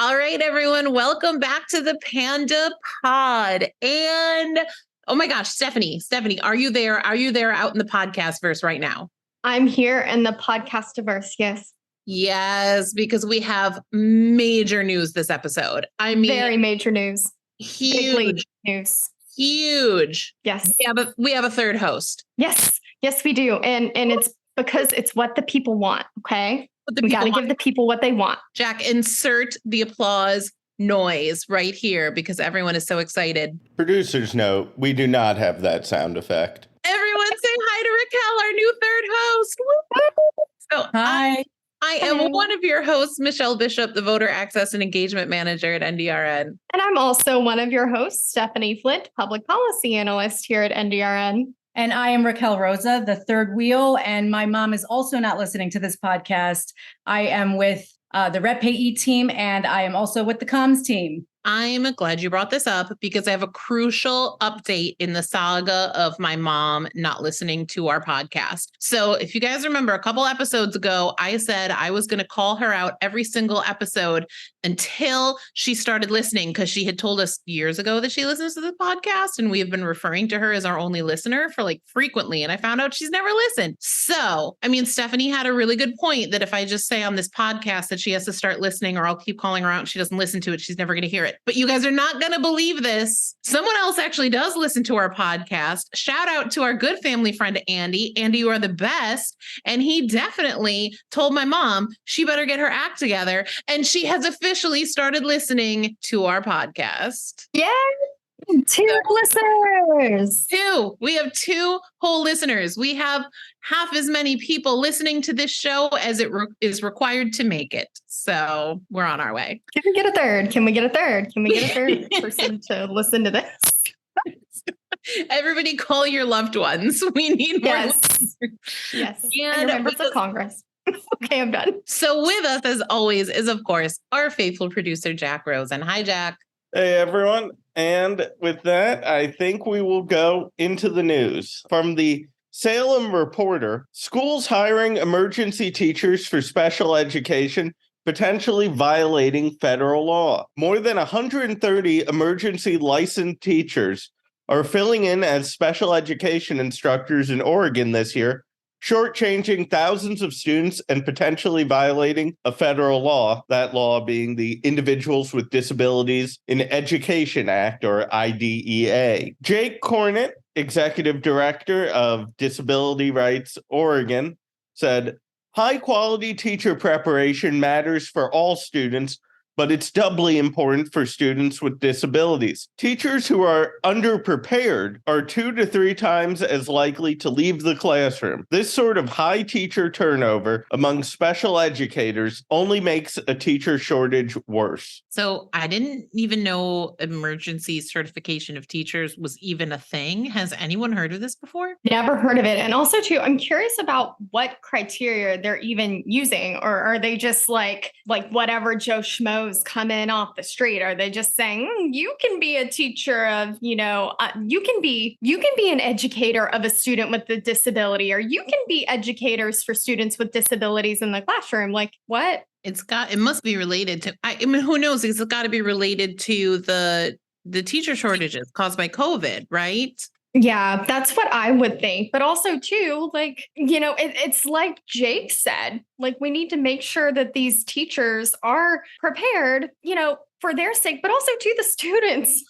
All right, everyone, welcome back to the PandA pod. And oh my gosh, Stephanie, are you there? Are you there out in the podcast verse right now? I'm here in the podcastiverse, yes. Yes, because we have major news this episode. I mean, very major news. Huge news. Huge. Yes. We have a third host. Yes, we do. And it's because it's what the people want, okay? We got to give the people what they want. Jack, insert the applause noise right here because everyone is so excited. Producer's note, we do not have that sound effect. Everyone say hi to Raquel, our new third host. So hi. I am one of your hosts, Michelle Bishop, the Voter Access and Engagement Manager at NDRN. And I'm also one of your hosts, Stephanie Flint, Public Policy Analyst here at NDRN. And I am Raquel Rosa, the third wheel, and my mom is also not listening to this podcast. I am with the Rep Payee team, and I am also with the comms team. I'm glad you brought this up because I have a crucial update in the saga of my mom not listening to our podcast. So if you guys remember a couple episodes ago, I said I was going to call her out every single episode until she started listening because she had told us years ago that she listens to the podcast and we have been referring to her as our only listener for like frequently. And I found out she's never listened. So, I mean, Stephanie had a really good point that if I just say on this podcast that she has to start listening or I'll keep calling her out and she doesn't listen to it, she's never going to hear it. But you guys are not going to believe this. Someone else actually does listen to our podcast. Shout out to our good family friend, Andy. Andy, you are the best. And he definitely told my mom she better get her act together. And she has officially started listening to our podcast. Yay! 2 listeners. 2. We have 2 whole listeners. We have half as many people listening to this show as it is required to make it. So we're on our way. Can we get a third? Can we get a third person to listen to this? Everybody call your loved ones. We need more. Yes. And members of Congress. Okay, I'm done. So with us, as always, is, of course, our faithful producer, Jack Rosen. Hi, Jack. Hey, everyone. And with that, I think we will go into the news. From the Salem Reporter, schools hiring emergency teachers for special education, potentially violating federal law. More than 130 emergency licensed teachers are filling in as special education instructors in Oregon this year, shortchanging thousands of students and potentially violating a federal law, that law being the Individuals with Disabilities in Education Act, or IDEA. Jake Cornett, Executive Director of Disability Rights Oregon, said, "High-quality teacher preparation matters for all students, but it's doubly important for students with disabilities. Teachers who are underprepared are 2 to 3 times as likely to leave the classroom. This sort of high teacher turnover among special educators only makes a teacher shortage worse." So I didn't even know emergency certification of teachers was even a thing. Has anyone heard of this before? Never heard of it. And also, too, I'm curious about what criteria they're even using, or are they just like whatever Joe Schmoes come in off the street? Are they just saying you can be a teacher of, you can be an educator of a student with a disability, or you can be educators for students with disabilities in the classroom? Like what? It must be related to, I mean, who knows? It's got to be related to the teacher shortages caused by COVID, right? Yeah, that's what I would think. But also, too, it's like Jake said, we need to make sure that these teachers are prepared, for their sake, but also to the students.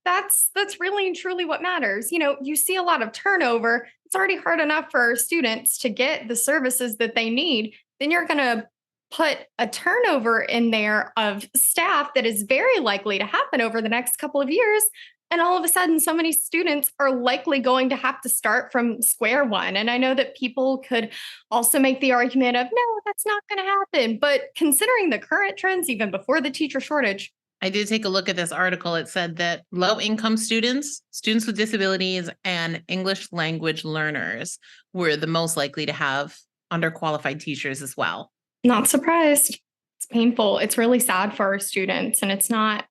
That's really and truly what matters. You see a lot of turnover. It's already hard enough for our students to get the services that they need. Then you're going to put a turnover in there of staff that is very likely to happen over the next couple of years. And all of a sudden, so many students are likely going to have to start from square one. And I know that people could also make the argument of, no, that's not going to happen. But considering the current trends, even before the teacher shortage. I did take a look at this article. It said that low-income students with disabilities, and English language learners were the most likely to have underqualified teachers as well. Not surprised. It's painful. It's really sad for our students, and it's not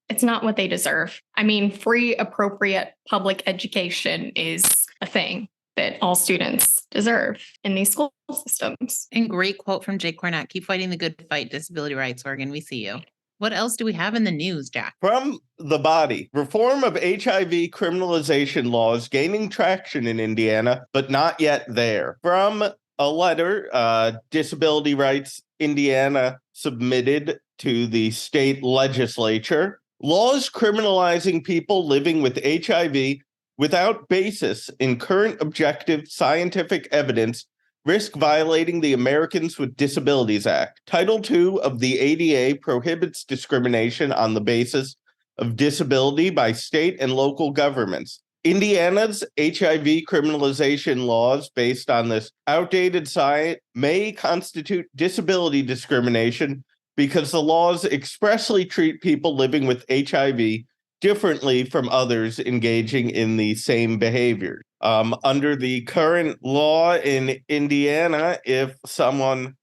what they deserve. I mean, free, appropriate public education is a thing that all students deserve in these school systems. And great quote from Jake Cornett: "Keep fighting the good fight. Disability rights, Oregon. We see you." What else do we have in the news, Jack? From the body, reform of HIV criminalization laws gaining traction in Indiana, but not yet there. From a letter, Disability Rights Indiana submitted to the state legislature, laws criminalizing people living with HIV without basis in current objective scientific evidence risk violating the Americans with Disabilities Act. Title II of the ADA prohibits discrimination on the basis of disability by state and local governments. Indiana's HIV criminalization laws based on this outdated science may constitute disability discrimination because the laws expressly treat people living with HIV differently from others engaging in the same behavior. Under the current law in Indiana, if someone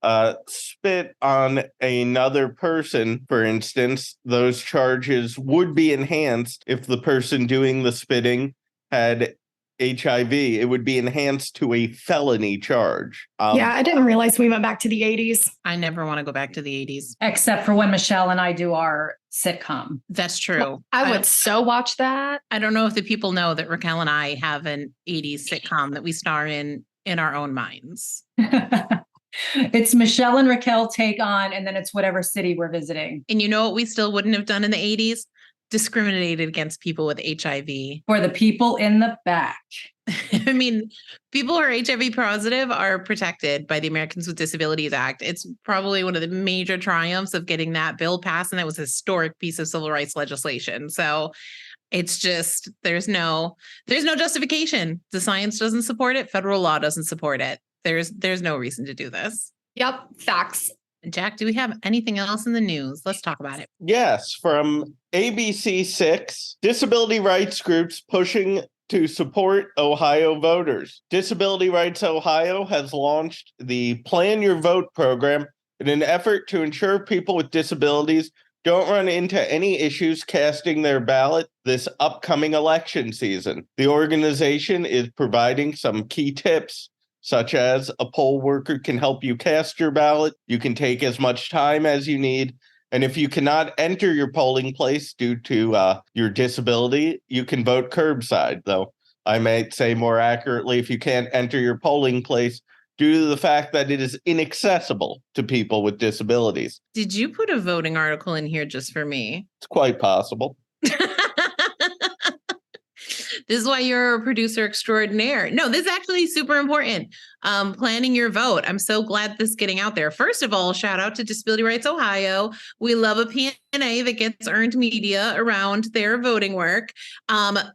spit on another person, for instance, those charges would be enhanced if the person doing the spitting had HIV. It would be enhanced to a felony charge. Yeah, I didn't realize we went back to the 80s. I never want to go back to the 80s. Except for when Michelle and I do our sitcom. That's true. I would so watch that. I don't know if the people know that Raquel and I have an 80s sitcom that we star in our own minds. It's Michelle and Raquel take on, and then it's whatever city we're visiting. And you know what we still wouldn't have done in the 80s? Discriminated against people with HIV. For the people in the back. I mean, people who are HIV positive are protected by the Americans with Disabilities Act. It's probably one of the major triumphs of getting that bill passed, and that was a historic piece of civil rights legislation. So it's just, there's no justification. The science doesn't support it. Federal law doesn't support it. There's no reason to do this. Yep, facts. Jack, do we have anything else in the news? Let's talk about it. Yes, from ABC6, disability rights groups pushing to support Ohio voters. Disability Rights Ohio has launched the Plan Your Vote program in an effort to ensure people with disabilities don't run into any issues casting their ballot this upcoming election season. The organization is providing some key tips, such as a poll worker can help you cast your ballot. You can take as much time as you need. And if you cannot enter your polling place due to your disability, you can vote curbside, though I might say more accurately, if you can't enter your polling place due to the fact that it is inaccessible to people with disabilities. Did you put a voting article in here just for me? It's quite possible. This is why you're a producer extraordinaire. No, this is actually super important. Planning your vote. I'm so glad this is getting out there. First of all, shout out to Disability Rights Ohio. We love a P&A that gets earned media around their voting work.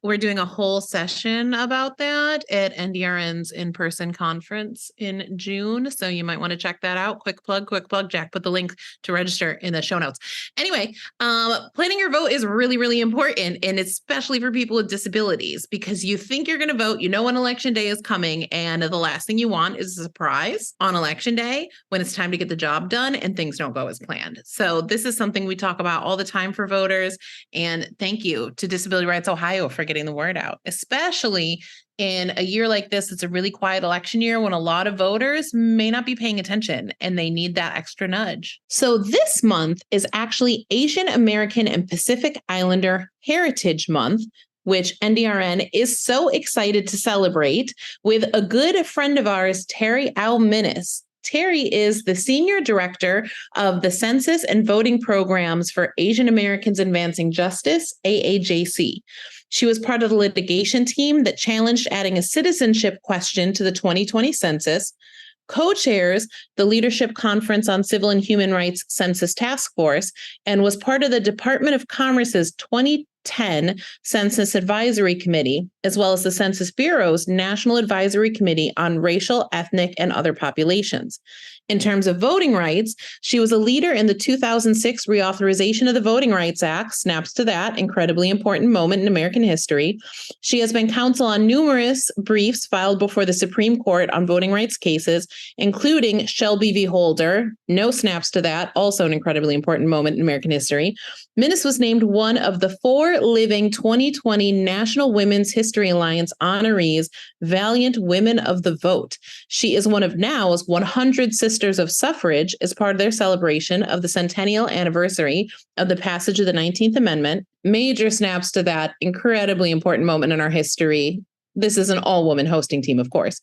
We're doing a whole session about that at NDRN's in-person conference in June. So you might want to check that out. Quick plug. Jack put the link to register in the show notes. Anyway, planning your vote is really, really important, and especially for people with disabilities, because you think you're going to vote, you know when election day is coming, and the last thing you want is a surprise on election day when it's time to get the job done and things don't go as planned. So this is something we talk about all the time for voters. And thank you to Disability Rights Ohio for getting the word out, especially in a year like this. It's a really quiet election year when a lot of voters may not be paying attention and they need that extra nudge. So this month is actually Asian American and Pacific Islander Heritage Month, which NDRN is so excited to celebrate with a good friend of ours, Terry Ao Minnis. Terry is the Senior Director of the Census and Voting Programs for Asian Americans Advancing Justice, AAJC. She was part of the litigation team that challenged adding a citizenship question to the 2020 census, co-chairs the Leadership Conference on Civil and Human Rights Census Task Force, and was part of the Department of Commerce's 2010 Census Advisory Committee, as well as the Census Bureau's National Advisory Committee on Racial, Ethnic, and Other Populations. In terms of voting rights, she was a leader in the 2006 reauthorization of the Voting Rights Act, snaps to that incredibly important moment in American history. She has been counsel on numerous briefs filed before the Supreme Court on voting rights cases, including Shelby v. Holder, no snaps to that, also an incredibly important moment in American history. Minnis was named one of the 4 4 living 2020 National Women's History Alliance honorees, Valiant Women of the Vote. She is one of NOW's 100 Sisters of Suffrage as part of their celebration of the centennial anniversary of the passage of the 19th Amendment. Major snaps to that incredibly important moment in our history. This is an all-woman hosting team, of course.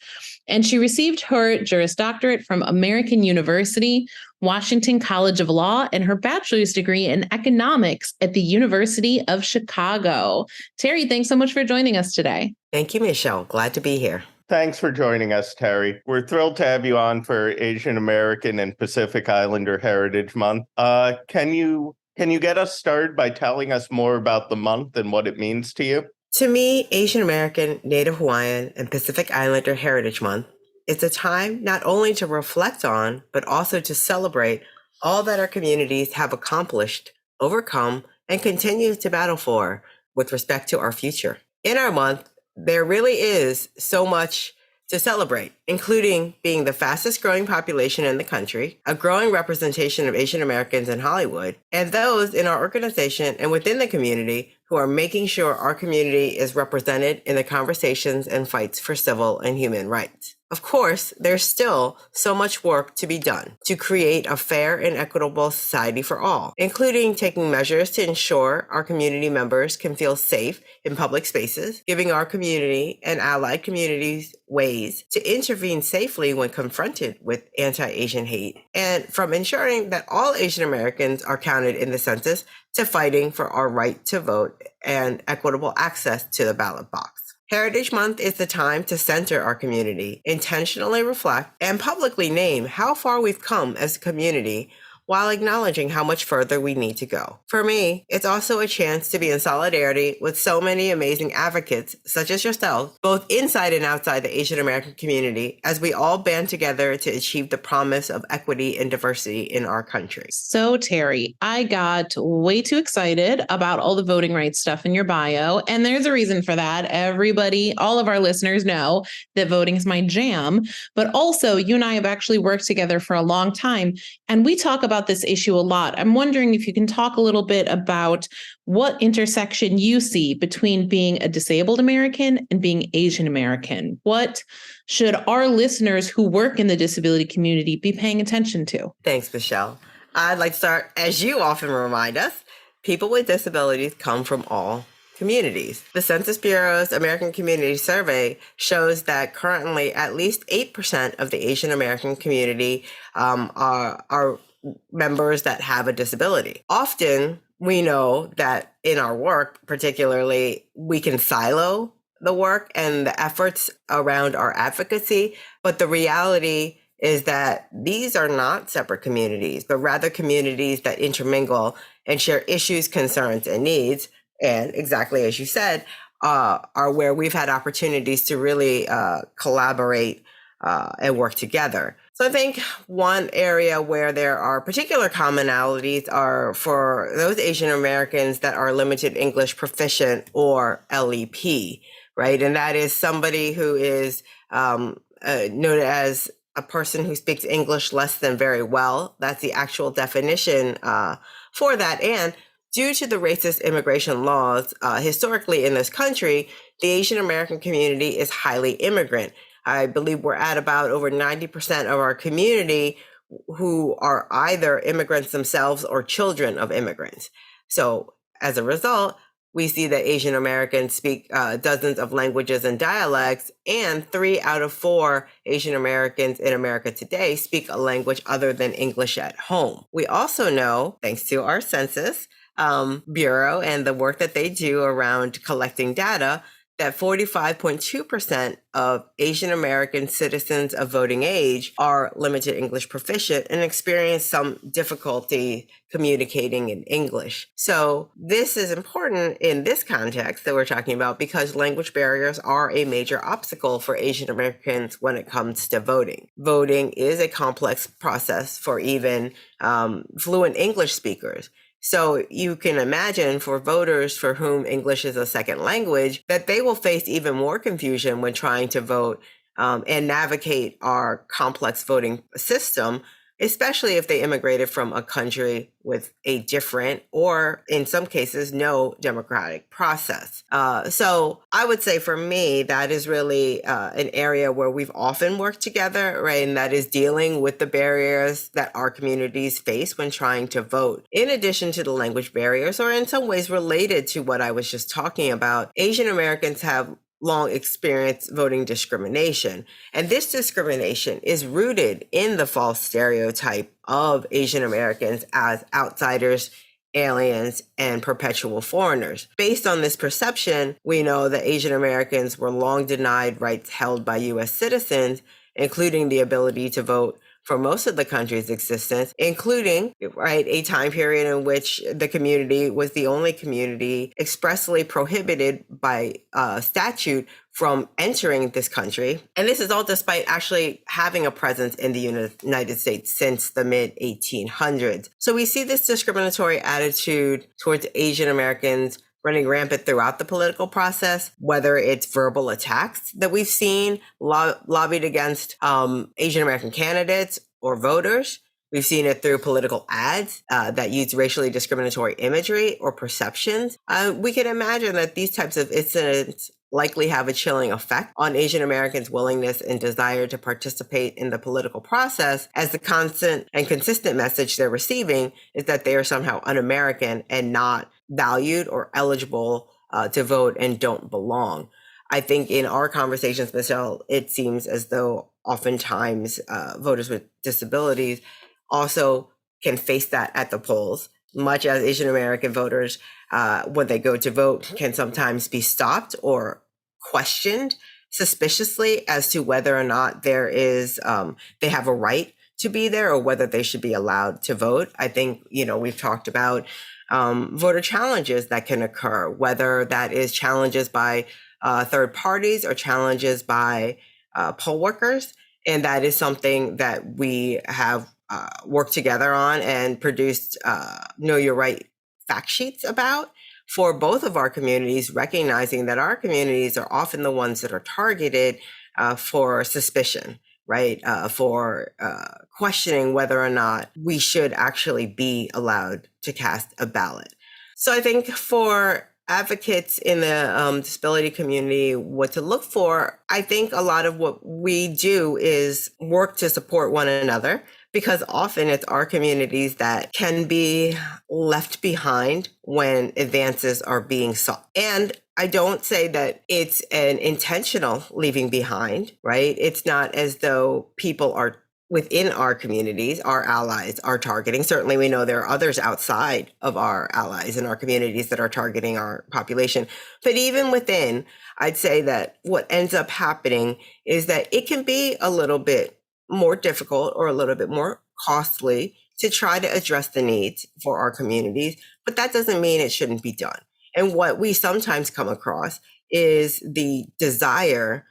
And she received her Juris Doctorate from American University, Washington College of Law, and her bachelor's degree in economics at the University of Chicago. Terry, thanks so much for joining us today. Thank you, Michelle. Glad to be here. Thanks for joining us, Terry. We're thrilled to have you on for Asian American and Pacific Islander Heritage Month. Can you get us started by telling us more about the month and what it means to you? To me, Asian American, Native Hawaiian, and Pacific Islander Heritage Month is a time not only to reflect on, but also to celebrate all that our communities have accomplished, overcome, and continue to battle for with respect to our future. In our month, there really is so much to celebrate, including being the fastest growing population in the country, a growing representation of Asian Americans in Hollywood, and those in our organization and within the community who are making sure our community is represented in the conversations and fights for civil and human rights. Of course, there's still so much work to be done to create a fair and equitable society for all, including taking measures to ensure our community members can feel safe in public spaces, giving our community and allied communities ways to intervene safely when confronted with anti-Asian hate, and from ensuring that all Asian Americans are counted in the census to fighting for our right to vote and equitable access to the ballot box. Heritage Month is the time to center our community, intentionally reflect, and publicly name how far we've come as a community while acknowledging how much further we need to go. For me, it's also a chance to be in solidarity with so many amazing advocates, such as yourself, both inside and outside the Asian American community, as we all band together to achieve the promise of equity and diversity in our country. So, Terry, I got way too excited about all the voting rights stuff in your bio, and there's a reason for that. Everybody, all of our listeners know that voting is my jam, but also you and I have actually worked together for a long time, and we talk about this issue a lot. I'm wondering if you can talk a little bit about what intersection you see between being a disabled American and being Asian American. What should our listeners who work in the disability community be paying attention to? Thanks, Michelle. I'd like to start, as you often remind us, people with disabilities come from all communities. The Census Bureau's American Community Survey shows that currently at least 8% of the Asian American community are members that have a disability. Often, we know that in our work, particularly, we can silo the work and the efforts around our advocacy, but the reality is that these are not separate communities, but rather communities that intermingle and share issues, concerns, and needs. And exactly as you said, are where we've had opportunities to really collaborate and work together. So I think one area where there are particular commonalities are for those Asian Americans that are limited English proficient or LEP, right? And that is somebody who is noted as a person who speaks English less than very well. That's the actual definition for that. And due to the racist immigration laws historically in this country, the Asian American community is highly immigrant. I believe we're at about over 90% of our community who are either immigrants themselves or children of immigrants. So as a result, we see that Asian Americans speak dozens of languages and dialects, and 3 out of 4 Asian Americans in America today speak a language other than English at home. We also know, thanks to our Census Bureau and the work that they do around collecting data, that 45.2% of Asian American citizens of voting age are limited English proficient and experience some difficulty communicating in English. So this is important in this context that we're talking about because language barriers are a major obstacle for Asian Americans when it comes to voting. Voting is a complex process for even fluent English speakers. So you can imagine for voters for whom English is a second language, that they will face even more confusion when trying to vote and navigate our complex voting system especially if they immigrated from a country with a different, or in some cases, no democratic process. So I would say for me, that is really an area where we've often worked together, right? And that is dealing with the barriers that our communities face when trying to vote. In addition to the language barriers, or in some ways related to what I was just talking about, Asian Americans have long experience voting discrimination. And this discrimination is rooted in the false stereotype of Asian Americans as outsiders, aliens, and perpetual foreigners. Based on this perception, we know that Asian Americans were long denied rights held by U.S. citizens, including the ability to vote for most of the country's existence, including, right, a time period in which the community was the only community expressly prohibited by statute from entering this country. And this is all despite actually having a presence in the United States since the mid-1800s. So we see this discriminatory attitude towards Asian Americans running rampant throughout the political process, whether it's verbal attacks that we've seen lobbied against Asian American candidates or voters. We've seen it through political ads that use racially discriminatory imagery or perceptions. We can imagine that these types of incidents likely have a chilling effect on Asian Americans' willingness and desire to participate in the political process, as the constant and consistent message they're receiving is that they are somehow un-American and not valued or eligible to vote and don't belong. I think in our conversations, Michelle, it seems as though oftentimes voters with disabilities also can face that at the polls, much as Asian American voters, when they go to vote, can sometimes be stopped or questioned suspiciously as to whether or not there is they have a right to be there or whether they should be allowed to vote. I think, we've talked about voter challenges that can occur, whether that is challenges by third parties or challenges by poll workers. And that is something that we have worked together on and produced Know Your Right fact sheets about for both of our communities, recognizing that our communities are often the ones that are targeted for suspicion, right? For questioning whether or not we should actually be allowed to cast a ballot. So I think for advocates in the disability community, what to look for, I think a lot of what we do is work to support one another, because often it's our communities that can be left behind when advances are being sought. And I don't say that it's an intentional leaving behind, right? It's not as though people are within our communities, our allies are targeting. Certainly we know there are others outside of our allies in our communities that are targeting our population. But even within, I'd say that what ends up happening is that it can be a little bit more difficult or a little bit more costly to try to address the needs for our communities, but that doesn't mean it shouldn't be done. And what we sometimes come across is the desire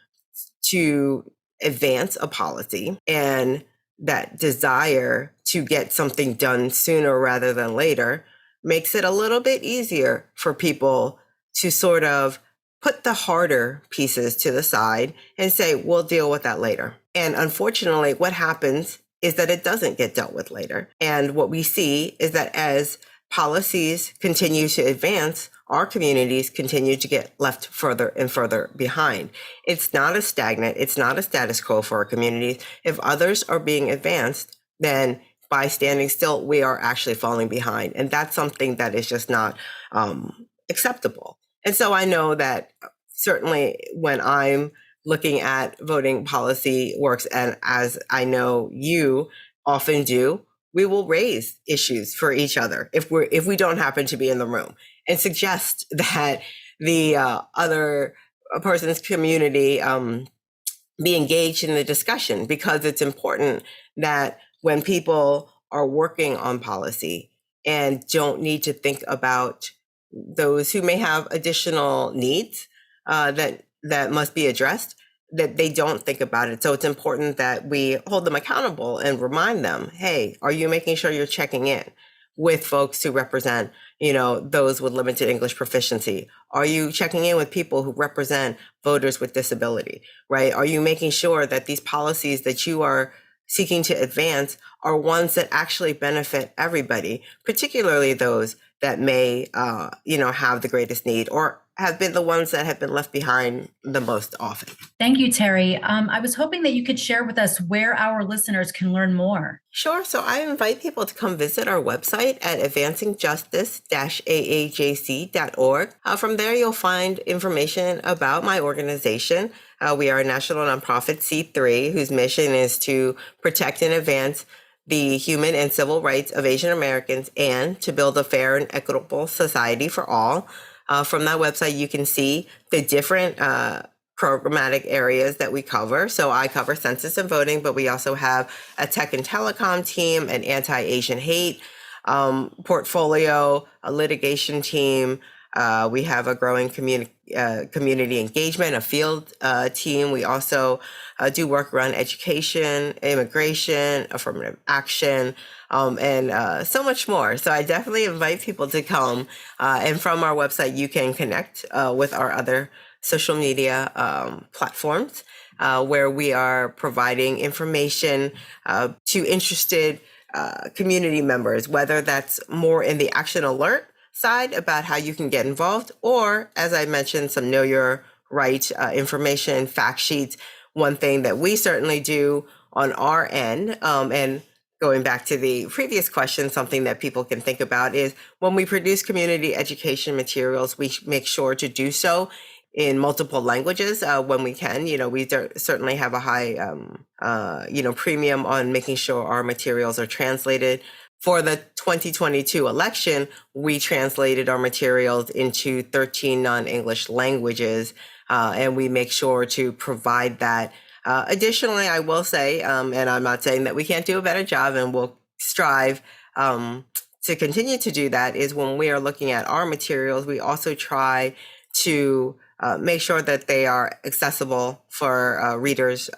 to advance a policy, and that desire to get something done sooner rather than later makes it a little bit easier for people to sort of put the harder pieces to the side and say, we'll deal with that later. And unfortunately, what happens is that it doesn't get dealt with later. And what we see is that as policies continue to advance, our communities continue to get left further and further behind. It's not a stagnant, it's not a status quo for our communities. If others are being advanced, then by standing still, we are actually falling behind. And that's something that is just not acceptable. And so I know that certainly when I'm looking at voting policy works, and as I know you often do, we will raise issues for each other if we don't happen to be in the room, and suggest that the other person's community be engaged in the discussion, because it's important that when people are working on policy and don't need to think about those who may have additional needs that must be addressed, that they don't think about it. So it's important that we hold them accountable and remind them, hey, are you making sure you're checking in with folks who represent, those with limited English proficiency? Are you checking in with people who represent voters with disability, right? Are you making sure that these policies that you are seeking to advance are ones that actually benefit everybody, particularly those that may, have the greatest need or have been the ones that have been left behind the most often. Thank you, Terry. I was hoping that you could share with us where our listeners can learn more. Sure. So I invite people to come visit our website at advancingjustice-aajc.org. From there, you'll find information about my organization. We are a national nonprofit C3 whose mission is to protect and advance the human and civil rights of Asian Americans and to build a fair and equitable society for all. From that website, you can see the different programmatic areas that we cover. So I cover census and voting, but we also have a tech and telecom team, an anti-Asian hate portfolio, a litigation team. We have a growing community engagement, a field team. We also do work around education, immigration, affirmative action, and so much more. So I definitely invite people to come. And from our website, you can connect with our other social media platforms where we are providing information to interested community members, whether that's more in the action alert side about how you can get involved, or as I mentioned, some know your right information, fact sheets. One thing that we certainly do on our end, and going back to the previous question, something that people can think about is when we produce community education materials, we make sure to do so in multiple languages when we can. We certainly have a high, premium on making sure our materials are translated. For the 2022 election, we translated our materials into 13 non-English languages, and we make sure to provide that. Additionally, I will say, and I'm not saying that we can't do a better job, and we'll strive to continue to do that, is when we are looking at our materials, we also try to make sure that they are accessible for readers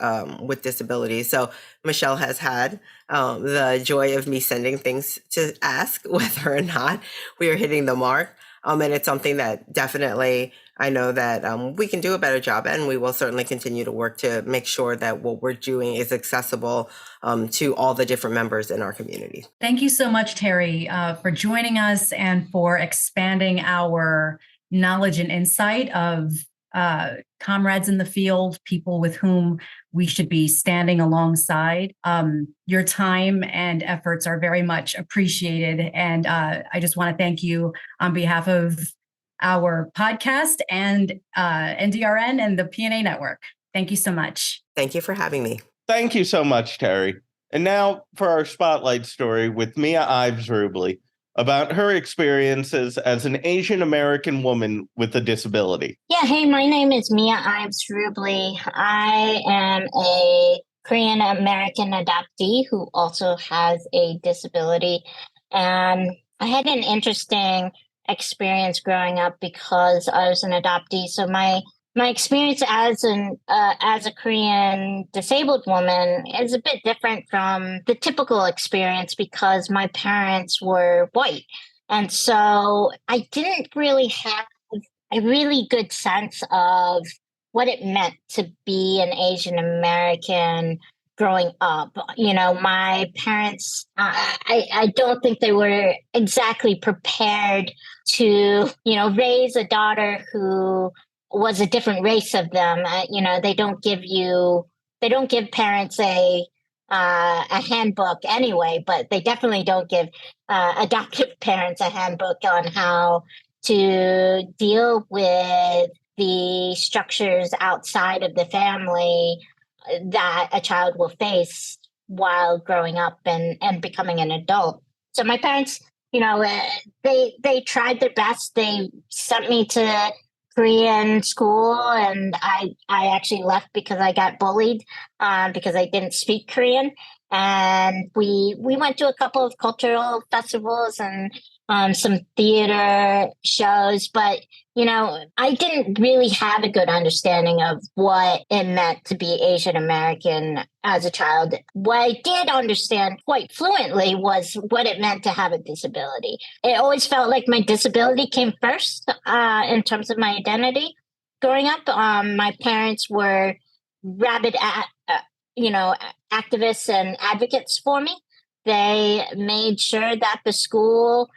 with disabilities. So Michelle has had the joy of me sending things to ask whether or not we are hitting the mark. And it's something that definitely I know that we can do a better job at, and we will certainly continue to work to make sure that what we're doing is accessible to all the different members in our community. Thank you so much, Terry, for joining us and for expanding our knowledge and insight of comrades in the field, people with whom we should be standing alongside. Your time and efforts are very much appreciated. And I just want to thank you on behalf of our podcast and NDRN and the P&A network. Thank you so much. Thank you for having me. Thank you so much, Terry. And now for our spotlight story with Mia Ives-Rublee about her experiences as an Asian American woman with a disability. Yeah, hey, my name is Mia Ives-Rublee. I am a Korean American adoptee who also has a disability. And I had an interesting experience growing up because I was an adoptee. So my experience as a Korean disabled woman is a bit different from the typical experience because my parents were white. And so I didn't really have a really good sense of what it meant to be an Asian American growing up. My parents, I don't think they were exactly prepared to, raise a daughter who was a different race of them. They don't give parents a handbook anyway, but they definitely don't give adoptive parents a handbook on how to deal with the structures outside of the family that a child will face while growing up and becoming an adult. So my parents, they tried their best. They sent me to Korean school, and I actually left because I got bullied because I didn't speak Korean. And we went to a couple of cultural festivals and some theater shows, but I didn't really have a good understanding of what it meant to be Asian American as a child. What I did understand quite fluently was what it meant to have a disability. It always felt like my disability came first in terms of my identity. Growing up, my parents were rabid activists and advocates for me. They made sure that the school,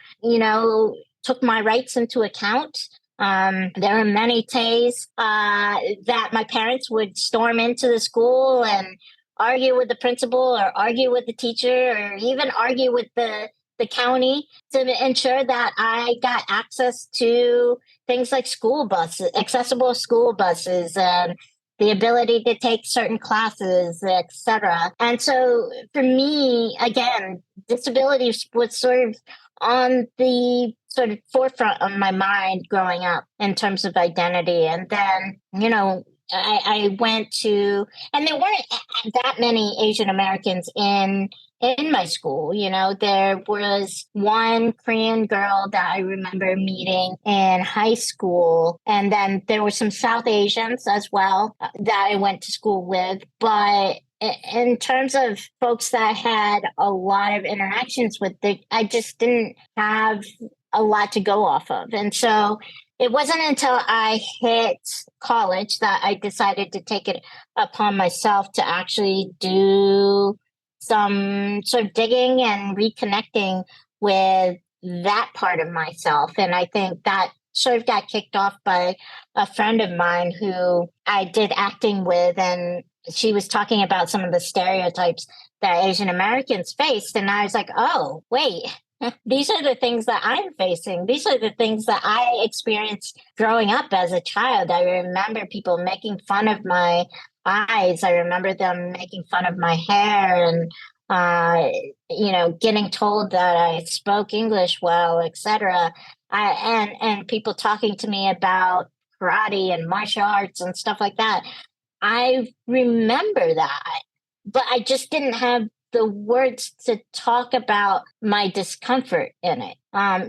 took my rights into account. There were many days that my parents would storm into the school and argue with the principal or argue with the teacher or even argue with the county to ensure that I got access to things like school buses, accessible school buses, and the ability to take certain classes, etc. And so for me, again, disability was sort of on the sort of forefront of my mind growing up in terms of identity. And then, I went to, and there weren't that many Asian Americans in my school. There was one Korean girl that I remember meeting in high school. And then there were some South Asians as well that I went to school with. But in terms of folks that had a lot of interactions with, I just didn't have a lot to go off of. And so it wasn't until I hit college that I decided to take it upon myself to actually do some sort of digging and reconnecting with that part of myself. And I think that sort of got kicked off by a friend of mine who I did acting with, and she was talking about some of the stereotypes that Asian Americans faced. And I was like, oh, wait, these are the things that I'm facing. These are the things that I experienced growing up as a child. I remember people making fun of my eyes. I remember them making fun of my hair and, getting told that I spoke English well, etc. And people talking to me about karate and martial arts and stuff like that. I remember that, but I just didn't have the words to talk about my discomfort in it,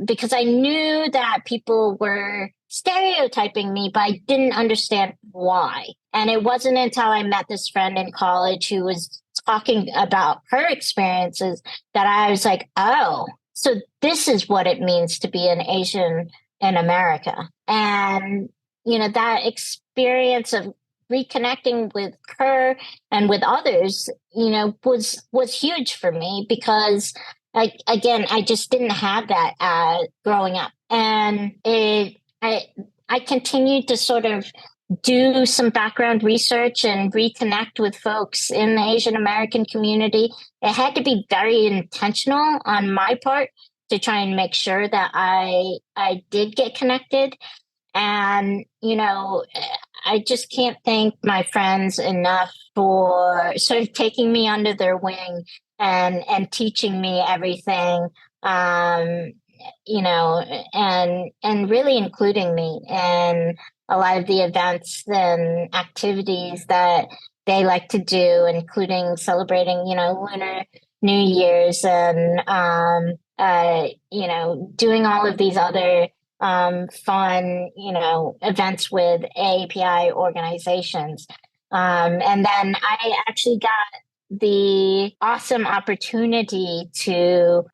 because I knew that people were stereotyping me, but I didn't understand why. And it wasn't until I met this friend in college who was talking about her experiences that I was like, oh, so this is what it means to be an Asian in America. And, that experience of reconnecting with her and with others, was huge for me because I just didn't have that growing up. And I continued to sort of do some background research and reconnect with folks in the Asian American community. It had to be very intentional on my part to try and make sure that I did get connected. And, I just can't thank my friends enough for sort of taking me under their wing and teaching me everything, and really including me in a lot of the events and activities that they like to do, including celebrating, Lunar New Year's and, doing all of these other fun, events with AAPI organizations. And then I actually got the awesome opportunity to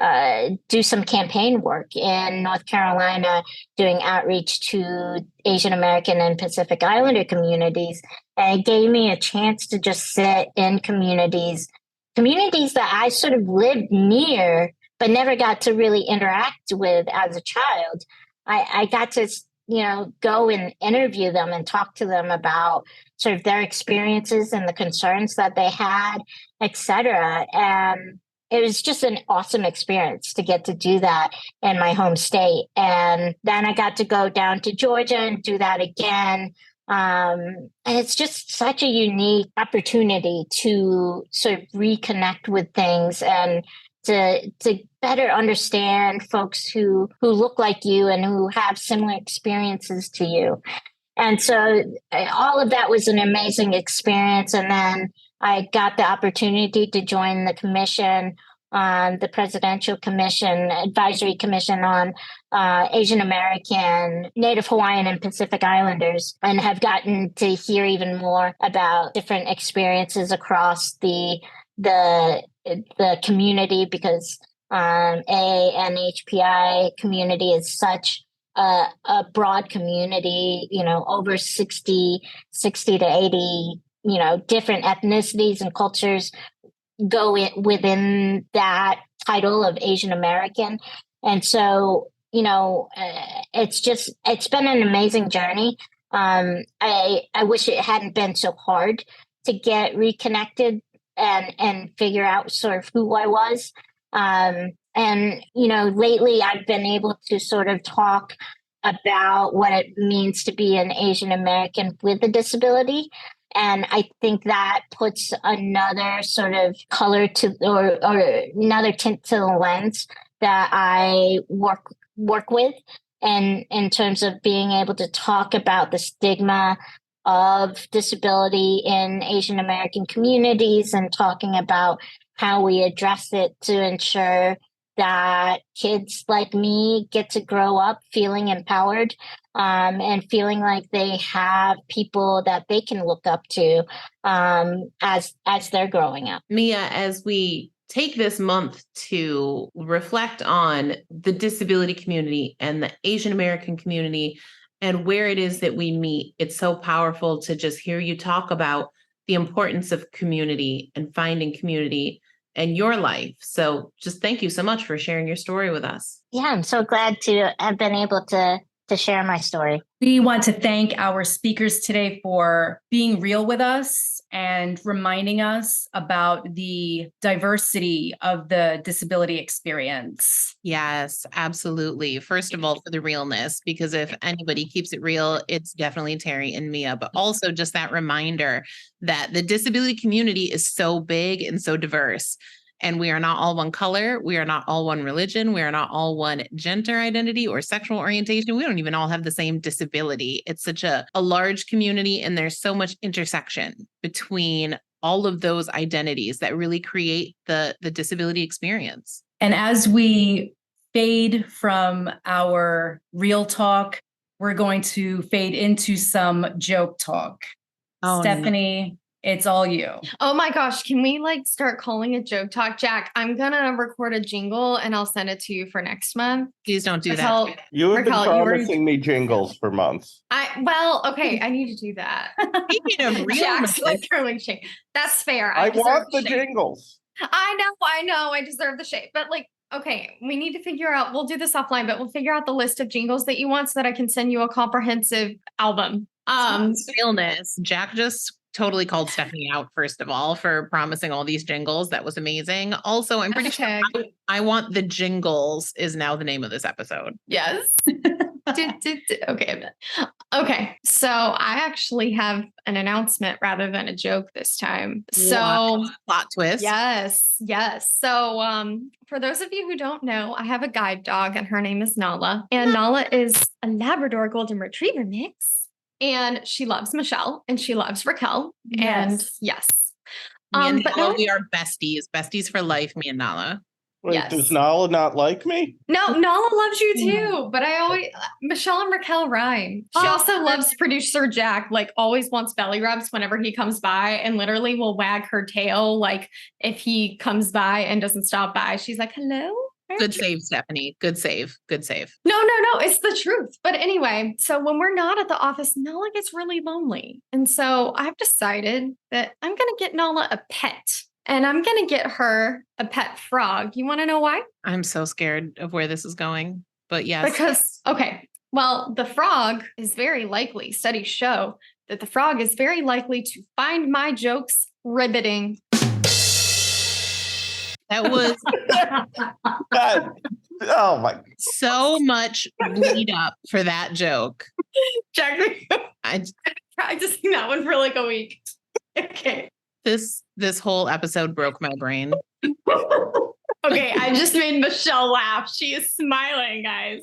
do some campaign work in North Carolina, doing outreach to Asian American and Pacific Islander communities. And it gave me a chance to just sit in communities that I sort of lived near, but never got to really interact with as a child. I got to, go and interview them and talk to them about sort of their experiences and the concerns that they had, et cetera. And it was just an awesome experience to get to do that in my home state. And then I got to go down to Georgia and do that again. And it's just such a unique opportunity to sort of reconnect with things and to better understand folks who look like you and who have similar experiences to you. And so all of that was an amazing experience. And then I got the opportunity to join the commission on the Presidential Commission, Advisory Commission on Asian American, Native Hawaiian, and Pacific Islanders, and have gotten to hear even more about different experiences across the community, because NHPI community is such a broad community, over 60 to 80 different ethnicities and cultures go within that title of Asian American. And so, it's been an amazing journey. I wish it hadn't been so hard to get reconnected and figure out sort of who I was. And lately I've been able to sort of talk about what it means to be an Asian American with a disability. And I think that puts another sort of color to, or another tint to the lens that I work with. And in terms of being able to talk about the stigma of disability in Asian American communities and talking about how we address it to ensure that kids like me get to grow up feeling empowered and feeling like they have people that they can look up to as they're growing up. Mia, as we take this month to reflect on the disability community and the Asian American community and where it is that we meet, it's so powerful to just hear you talk about the importance of community and finding community in your life. So just thank you so much for sharing your story with us. Yeah, I'm so glad to have been able to share my story. We want to thank our speakers today for being real with us and reminding us about the diversity of the disability experience. Yes, absolutely. First of all, for the realness, because if anybody keeps it real, it's definitely Terry and Mia, but also just that reminder that the disability community is so big and so diverse. And we are not all one color. We are not all one religion. We are not all one gender identity or sexual orientation. We don't even all have the same disability. It's such a large community, and there's so much intersection between all of those identities that really create the disability experience. And as we fade from our real talk, we're going to fade into some joke talk. Oh, Stephanie, it's all you. Oh my gosh, can we start calling it joke talk? Jack, I'm gonna record a jingle and I'll send it to you for next month. Please don't do Raquel, that. You have Raquel, been promising me jingles for months. Okay, I need to do that. Speaking of Jack's realness, curling shake. That's fair. I deserve want the shake. jingles. I know, I deserve the shake. But okay, we need to figure out, we'll do this offline, but we'll figure out the list of jingles that you want so that I can send you a comprehensive album. realness. Jack just totally called Stephanie out, first of all, for promising all these jingles. That was amazing. Also, I'm pretty sure I Want the Jingles is now the name of this episode. Yes. Okay. Okay. So I actually have an announcement rather than a joke this time. So plot twist. Yes. So for those of you who don't know, I have a guide dog and her name is Nala. And Nala is a Labrador Golden Retriever mix. And she loves Michelle and she loves Raquel. Yes. And yes. Me and But Nala, we are besties for life, me and Nala. Wait, Yes. does Nala not like me? No, Nala loves you too. But Michelle and Raquel rhyme. She also loves producer Jack, always wants belly rubs whenever he comes by and literally will wag her tail. If he comes by and doesn't stop by, she's like, hello. Good save, Stephanie. Good save. No. It's the truth. But anyway, so when we're not at the office, Nala gets really lonely. And so I've decided that I'm going to get Nala a pet. And I'm going to get her a pet frog. You want to know why? I'm so scared of where this is going. But yes. Because, the frog is very likely, studies show that the frog is very likely to find my jokes riveting. That was oh my! so much lead up for that joke. Jack, I practicing that one for a week. Okay. This whole episode broke my brain. Okay, I just made Michelle laugh. She is smiling, guys.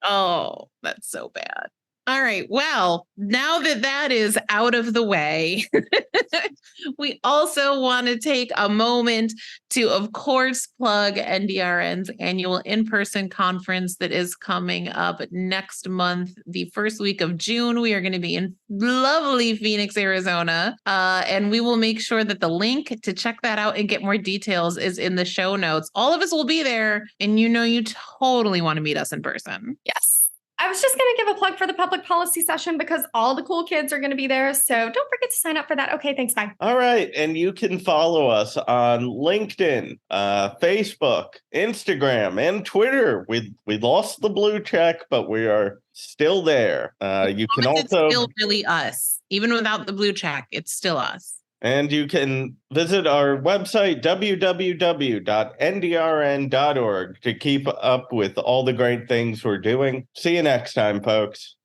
Oh, that's so bad. All right. Well, now that is out of the way, we also want to take a moment to, of course, plug NDRN's annual in-person conference that is coming up next month, the first week of June. We are going to be in lovely Phoenix, Arizona, and we will make sure that the link to check that out and get more details is in the show notes. All of us will be there, and you totally want to meet us in person. Yes. I was just going to give a plug for the public policy session because all the cool kids are going to be there. So don't forget to sign up for that. Okay, thanks. Bye. All right. And you can follow us on LinkedIn, Facebook, Instagram, and Twitter. We lost the blue check, but we are still there. You can It's also still really us. Even without the blue check, it's still us. And you can visit our website, www.ndrn.org, to keep up with all the great things we're doing. See you next time, folks.